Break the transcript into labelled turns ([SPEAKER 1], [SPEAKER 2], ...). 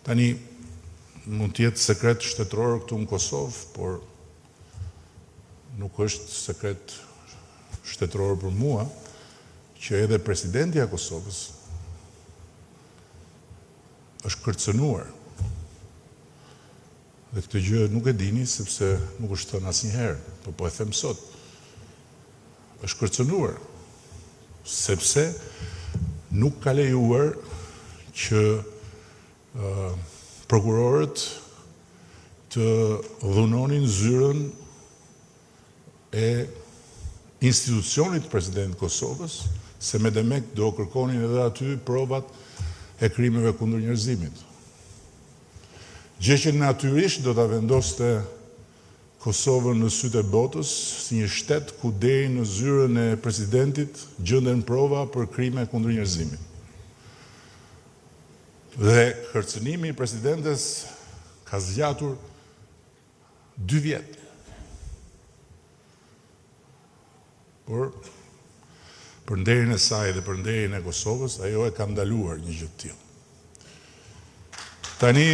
[SPEAKER 1] Tani, mund t'jetë sekret shtetëror këtu në Kosovë, por nuk është sekret shtetëror për mua, që edhe presidentja Kosovës është kërcënuar. Dhe këtë gjë nuk e dini, sepse nuk është thënë asnjëherë, por po e them sot. Është kërcënuar, sepse nuk ka lejuar që prokurorët të dhunonin zyrën e institucionit president Kosovës, se me demek do kërkonin edhe aty provat e krimeve kundër njerëzimit. Gjë që natyrisht do ta vendoste Kosovën në sytë e botës si një shtet ku deri në zyrën e presidentit gjenden prova për krime kundër njerëzimit. Dhe kërcënimi i presidentes ka zgjatur 2 vjet. Por për nderin e saj dhe për nderin e Kosovës, ajo e ka ndaluar një gjë të tillë. Tani